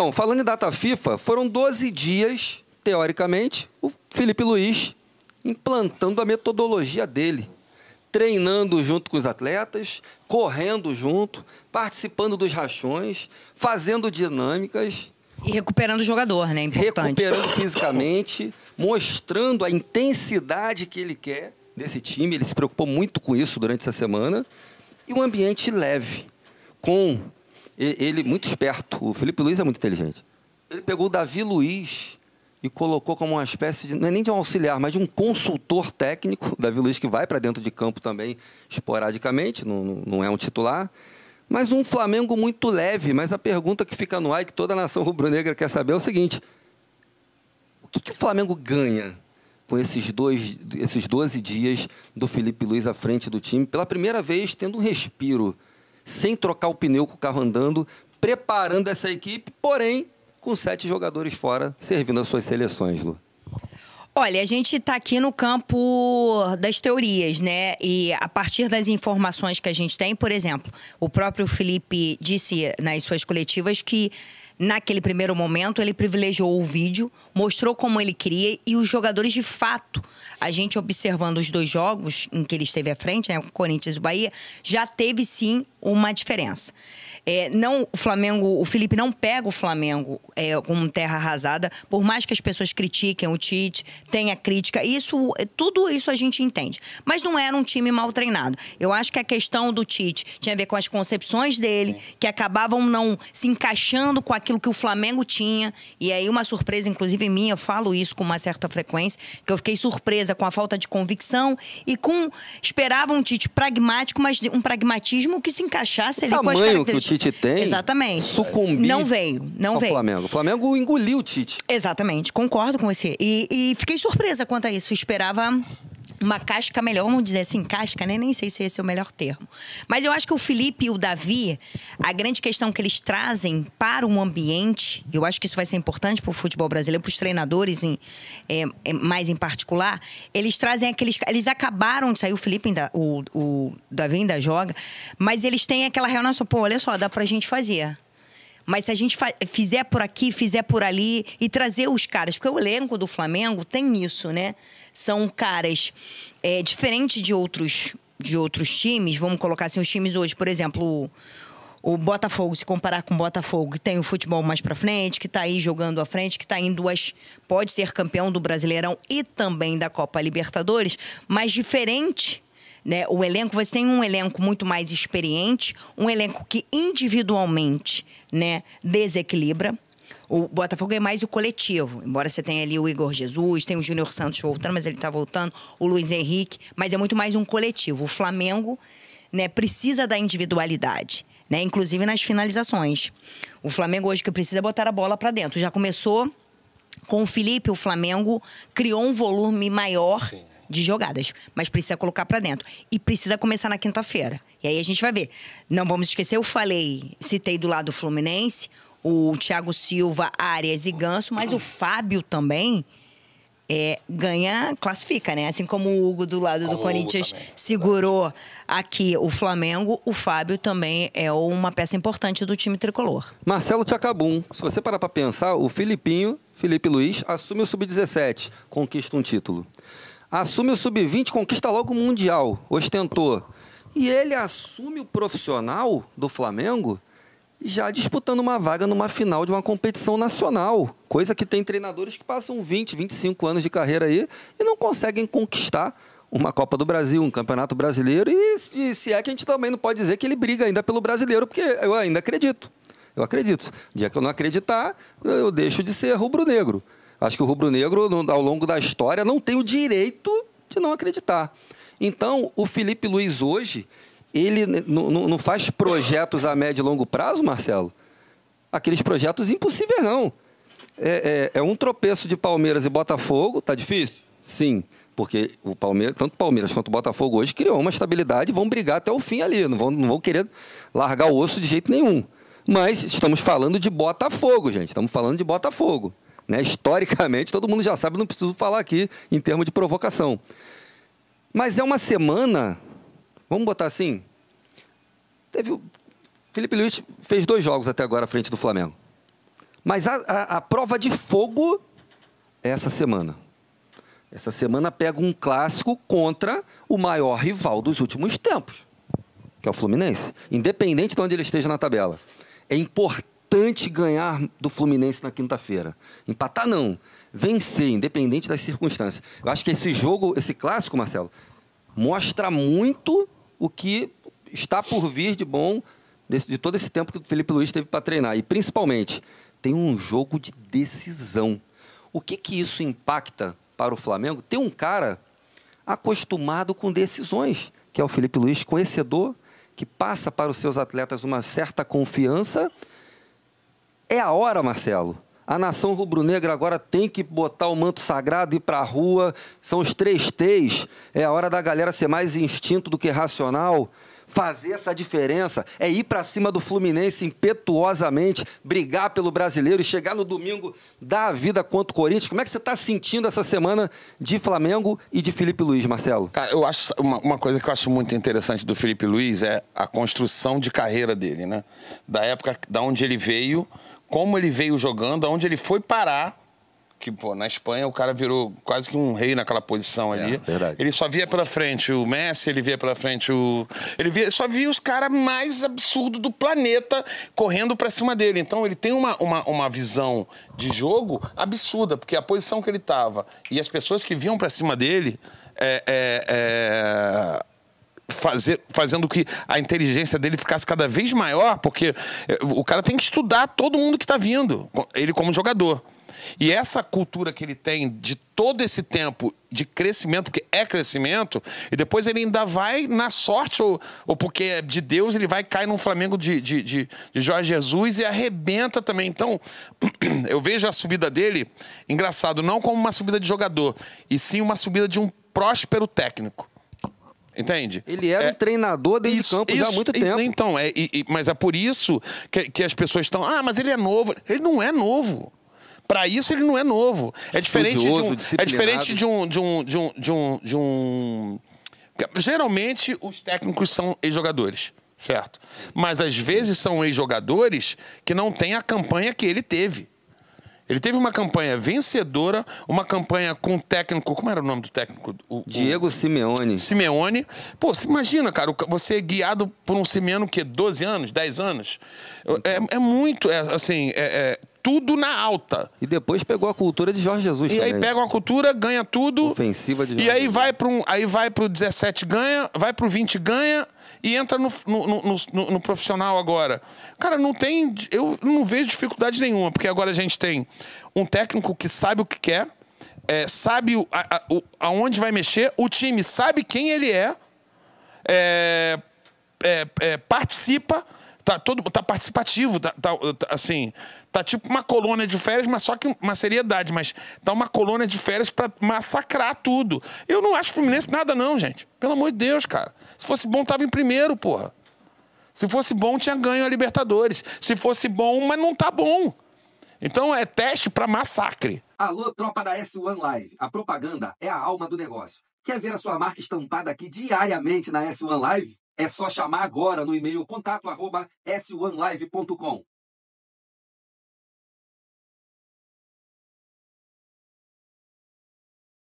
Então, falando em data FIFA, foram 12 dias, teoricamente, o Felipe Luiz implantando a metodologia dele. Treinando junto com os atletas, correndo junto, participando dos rachões, fazendo dinâmicas. E recuperando o jogador, né? Importante. Recuperando fisicamente, mostrando a intensidade que ele quer desse time. Ele se preocupou muito com isso durante essa semana. E um ambiente leve, com ele muito esperto. O Felipe Luiz é muito inteligente. Ele pegou o Davi Luiz e colocou como uma espécie de, não é nem de um auxiliar, mas de um consultor técnico. O Davi Luiz que vai para dentro de campo também esporadicamente, não é um titular. Mas um Flamengo muito leve. Mas a pergunta que fica no ar e que toda a nação rubro-negra quer saber é o seguinte: o que o Flamengo ganha com esses 12 dias do Felipe Luiz à frente do time, pela primeira vez tendo um respiro, sem trocar o pneu com o carro andando, preparando essa equipe, porém com 7 jogadores fora, servindo as suas seleções, Lu? Olha, a gente está aqui no campo das teorias, né? E a partir das informações que a gente tem, por exemplo, o próprio Felipe disse nas suas coletivas que naquele primeiro momento, ele privilegiou o vídeo, mostrou como ele queria e os jogadores, de fato, a gente observando os 2 jogos em que ele esteve à frente, né, o Corinthians e o Bahia, já teve, sim, uma diferença. O Felipe não pega o Flamengo como terra arrasada, por mais que as pessoas critiquem o Tite, tenha crítica, tudo isso a gente entende. Mas não era um time mal treinado. Eu acho que a questão do Tite tinha a ver com as concepções dele, que acabavam não se encaixando com aquilo que o Flamengo tinha. E aí uma surpresa, inclusive minha, eu falo isso com uma certa frequência, que eu fiquei surpresa com a falta de convicção e esperava um Tite pragmático, mas um pragmatismo que se encaixasse ali com as características. Que o Tite tem, exatamente, sucumbir não veio. Flamengo. O Flamengo engoliu o Tite. Exatamente, concordo com você. E fiquei surpresa quanto a isso. Esperava uma casca melhor, vamos dizer assim, casca, né? Nem sei se esse é o melhor termo. Mas eu acho que o Felipe e o Davi, a grande questão que eles trazem para um ambiente, eu acho que isso vai ser importante para o futebol brasileiro, para os treinadores mais em particular, eles trazem eles acabaram de sair, o Felipe ainda, o Davi ainda joga, mas eles têm aquela real, nossa, pô, olha só, dá pra gente fazer. Mas se a gente fizer por aqui, fizer por ali e trazer os caras, porque o elenco do Flamengo tem isso, né? São caras diferentes de outros times, vamos colocar assim, os times hoje, por exemplo, o Botafogo, se comparar com o Botafogo, que tem o futebol mais pra frente, que tá aí jogando à frente, que tá em pode ser campeão do Brasileirão e também da Copa Libertadores, mas diferente, né? O elenco, você tem um elenco muito mais experiente, um elenco que individualmente, né, desequilibra. O Botafogo é mais o coletivo, embora você tenha ali o Igor Jesus, tem o Júnior Santos voltando, mas ele tá voltando, o Luiz Henrique, mas é muito mais um coletivo. O Flamengo, né, precisa da individualidade, né, inclusive nas finalizações. O Flamengo hoje que precisa botar a bola para dentro. Já começou com o Felipe, o Flamengo criou um volume maior, sim, de jogadas, mas precisa colocar para dentro. E precisa começar na quinta-feira. E aí a gente vai ver. Não vamos esquecer, citei do lado do Fluminense, o Thiago Silva, Arias e Ganso, mas o Fábio também classifica, né? Assim como o Hugo do lado do Corinthians segurou aqui o Flamengo, o Fábio também é uma peça importante do time tricolor. Marcelo Tchacabum, se você parar para pensar, o Felipe Luiz, assume o Sub-17, conquista um título. Assume o Sub-20, conquista logo o Mundial, ostentou. E ele assume o profissional do Flamengo já disputando uma vaga numa final de uma competição nacional. Coisa que tem treinadores que passam 20, 25 anos de carreira aí e não conseguem conquistar uma Copa do Brasil, um Campeonato Brasileiro. E se é que a gente também não pode dizer que ele briga ainda pelo brasileiro, porque eu ainda acredito. Eu acredito. O dia que eu não acreditar, eu deixo de ser rubro-negro. Acho que o rubro-negro, ao longo da história, não tem o direito de não acreditar. Então, o Felipe Luiz hoje, ele não faz projetos a médio e longo prazo, Marcelo? Aqueles projetos impossíveis, não. É um tropeço de Palmeiras e Botafogo. Tá difícil? Sim. Porque tanto o Palmeiras quanto o Botafogo hoje criou uma estabilidade e vão brigar até o fim ali. Não vão querer largar o osso de jeito nenhum. Mas estamos falando de Botafogo, gente. Estamos falando de Botafogo. Né? Historicamente, todo mundo já sabe, não preciso falar aqui em termos de provocação. Mas é uma semana, vamos botar assim, Felipe Luiz fez 2 jogos até agora à frente do Flamengo. Mas a prova de fogo é essa semana. Essa semana pega um clássico contra o maior rival dos últimos tempos, que é o Fluminense. Independente de onde ele esteja na tabela. É importante ganhar do Fluminense na quinta-feira. Empatar não. Vencer, independente das circunstâncias. Eu acho que esse jogo, esse clássico, Marcelo, mostra muito o que está por vir de bom de todo esse tempo que o Felipe Luiz teve para treinar. E, principalmente, tem um jogo de decisão. O que isso impacta para o Flamengo? Tem um cara acostumado com decisões, que é o Felipe Luiz, conhecedor, que passa para os seus atletas uma certa confiança. É a hora, Marcelo. A nação rubro-negra agora tem que botar o manto sagrado e ir para a rua. São os 3 T's. É a hora da galera ser mais instinto do que racional. Fazer essa diferença. É ir para cima do Fluminense impetuosamente, brigar pelo brasileiro e chegar no domingo, dar a vida contra o Corinthians. Como é que você está sentindo essa semana de Flamengo e de Felipe Luiz, Marcelo? Cara, eu acho uma coisa que eu acho muito interessante do Felipe Luiz é a construção de carreira dele, né? Da época da onde ele veio, como ele veio jogando, aonde ele foi parar, que, pô, na Espanha o cara virou quase que um rei naquela posição ali. Verdade. Ele só via pela frente o Messi, ele via pela frente o... só via os caras mais absurdos do planeta correndo pra cima dele. Então ele tem uma visão de jogo absurda, porque a posição que ele tava e as pessoas que vinham pra cima dele fazendo que a inteligência dele ficasse cada vez maior, porque o cara tem que estudar todo mundo que está vindo, ele como jogador. E essa cultura que ele tem de todo esse tempo de crescimento, que é crescimento, e depois ele ainda vai na sorte, ou porque é de Deus, ele vai cair num Flamengo de Jorge Jesus e arrebenta também. Então, eu vejo a subida dele, engraçado, não como uma subida de jogador, e sim uma subida de um próspero técnico. Entende? Ele era um treinador dentro de campo já há muito tempo. Então, mas é por isso que as pessoas estão... Ah, mas ele é novo. Ele não é novo. Para isso, ele não é novo. É diferente de um... Geralmente, os técnicos são ex-jogadores, certo? Mas, às vezes, são ex-jogadores que não têm a campanha que ele teve. Ele teve uma campanha vencedora, uma campanha com técnico... Como era o nome do técnico? Diego Simeone. Simeone. Pô, você imagina, cara, você é guiado por um Simeone, que 12 anos, 10 anos? É muito, tudo na alta. E depois pegou a cultura de Jorge Jesus também. Aí pega uma cultura, ganha tudo. Ofensiva de Jorge Jesus. E aí vai pro 17 ganha, vai pro 20 ganha e entra no profissional agora. Cara, eu não vejo dificuldade nenhuma, porque agora a gente tem um técnico que sabe o que quer, sabe aonde vai mexer, o time sabe quem ele participa, tá participativo, assim, tá tipo uma colônia de férias, mas só que uma seriedade, mas tá uma colônia de férias pra massacrar tudo. Eu não acho Fluminense nada não, gente. Pelo amor de Deus, cara. Se fosse bom, tava em primeiro, porra. Se fosse bom, tinha ganho a Libertadores. Se fosse bom, mas não tá bom. Então é teste pra massacre. Alô, tropa da S1 Live. A propaganda é a alma do negócio. Quer ver a sua marca estampada aqui diariamente na S1 Live? É só chamar agora no e-mail contato@s1live.com.